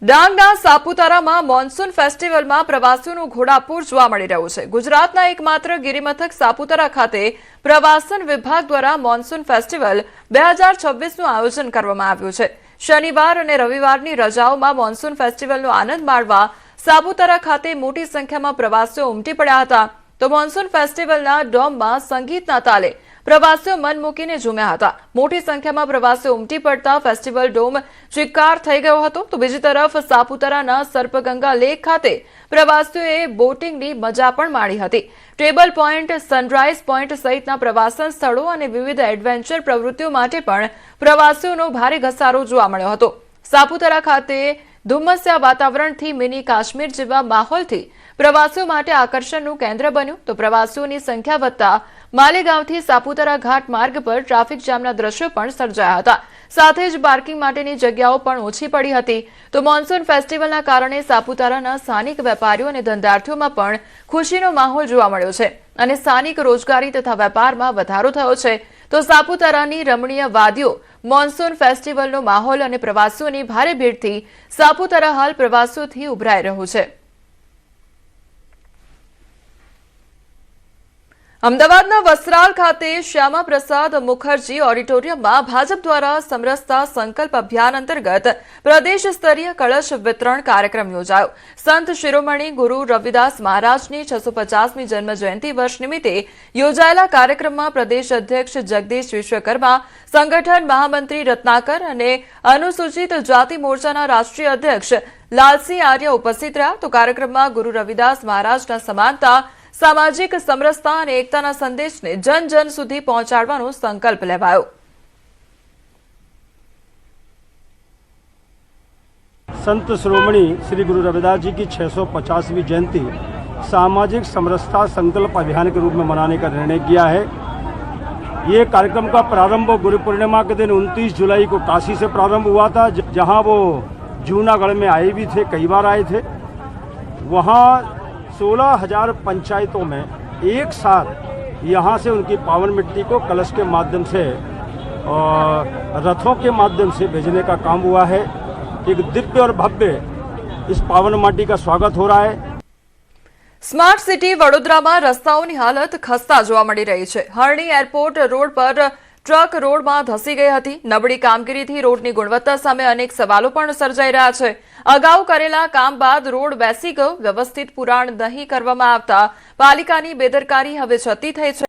ડાંગના સાપુતારામાં મોન્સૂન ફેસ્ટિવલમાં પ્રવાસીઓનું ઘોડાપૂર જોવા મળી રહ્યું છે। ગુજરાતના એકમાત્ર ગિરિમથક સાપુતારા ખાતે પ્રવાસન વિભાગ દ્વારા મોન્સૂન ફેસ્ટિવલ 2026નું આયોજન કરવામાં આવ્યું છે। શનિવાર અને રવિવારની રજાઓમાં મોન્સૂન ફેસ્ટિવલનો આનંદ માણવા સાપુતારા ખાતે મોટી સંખ્યામાં પ્રવાસીઓ ઉમટી પડ્યા હતા। તો મોન્સૂન ફેસ્ટિવલના ડોમમાં સંગીતના તાલે પ્રવાસીઓ મન મૂકીને ઝૂમ્યા હતા। મોટી સંખ્યામાં પ્રવાસીઓ ઉમટી પડતા ફેસ્ટિવલ ડોમ ચિક્કાર થઈ ગયો હતો। તો બીજી તરફ સાપુતારાના સર્પગંગા લેક ખાતે પ્રવાસીઓએ બોટિંગની મજા પણ માણી હતી। ટેબલ પોઈન્ટ, સનરાઈઝ પોઈન્ટ સહિતના પ્રવાસન સ્થળો અને વિવિધ એડવેન્ચર પ્રવૃત્તિઓ માટે પણ પ્રવાસીઓનો ભારે ઘસારો જોવા મળ્યો હતો। સાપુતારા ખાતે ધુમ્મસ્યા વાતાવરણથી મિની કાશ્મીર જેવા માહોલથી પ્રવાસીઓ માટે આકર્ષણનું કેન્દ્ર બન્યું। તો પ્રવાસીઓની સંખ્યા વધતા માલેગાંવથી સાપુતારા ઘાટ માર્ગ પર ટ્રાફિક જામના દ્રશ્યો પણ સર્જાયા હતા। સાથે જ પાર્કિંગ માટેની જગ્યાઓ પણ ઓછી પડી હતી। તો મોન્સૂન ફેસ્ટિવલના કારણે સાપુતારાના સ્થાનિક વેપારીઓ અને ધંધાર્થીઓમાં પણ ખુશીનો માહોલ જોવા મળ્યો છે અને સ્થાનિક રોજગારી તથા વેપારમાં વધારો થયો છે। તો સાપુતારાની રમણીય વાદીઓ, મોન્સૂન ફેસ્ટિવલનો માહોલ અને પ્રવાસીઓની ભારે ભીડથી સાપુતારા હાલ પ્રવાસીઓથી ઉભરાઈ રહ્યું છે। અમદાવાદના વસ્ત્રાલ ખાતે શ્યામા પ્રસાદ મુખર્જી ઓડિટોરિયમમાં ભાજપ દ્વારા સમરસતા સંકલ્પ અભિયાન અંતર્ગત પ્રદેશ સ્તરીય કળશ વિતરણ કાર્યક્રમ યોજાયો। સંત શિરોમણી ગુરુ રવિદાસ મહારાજની 650મી જન્મજયંતિ વર્ષ નિમિત્તે યોજાયેલા કાર્યક્રમમાં પ્રદેશ અધ્યક્ષ જગદીશ વિશ્વકર્મા, સંગઠન મહામંત્રી રત્નાકર અને અનુસૂચિત જાતિ મોરચાના રાષ્ટ્રીય અધ્યક્ષ લાલસિંહ આર્ય ઉપસ્થિત રહ્યા। તો કાર્યક્રમમાં ગુરુ રવિદાસ મહારાજના સમાનતા, સામાજિક સમરસતા અને એકતાના સંદેશને જન જન સુધી પહોંચાડવાનો સંકલ્પ લેવાયો। संत श्रोमणी श्री गुरु रविदास जी की 650वीं जयंती सामाजिक समरसता संकल्प अभियान के रूप में मनाने का निर्णय किया है। ये कार्यक्रम का प्रारंभ गुरु पूर्णिमा के दिन 29 जुलाई को काशी से प्रारंभ हुआ था, जहां वो जूनागढ़ में आए भी थे, कई बार आए थे। वहां 16,000 पंचायतों में एक साथ यहाँ से उनकी पावन मिट्टी को कलश के माध्यम से और रथों के माध्यम से भेजने का काम हुआ है। एक दिव्य और भव्य इस पावन माटी का स्वागत हो रहा है। स्मार्ट सिटी वडोदराમાં રસ્તાઓની હાલત ખસ્તા જોવા મળી રહી છે। હરણી એરપોર્ટ રોડ પર ટ્રક રોડમાં ધસી ગઈ હતી। નબળી કામગીરીથી રોડની ગુણવત્તા સામે અનેક સવાલો પણ સર્જાઈ રહ્યા છે। અગાઉ કરેલા કામ બાદ રોડ બેસી ગયો। વ્યવસ્થિત પુરાણ નહીં કરવામાં આવતા પાલિકાની બેદરકારી હવે છતી થઈ છે।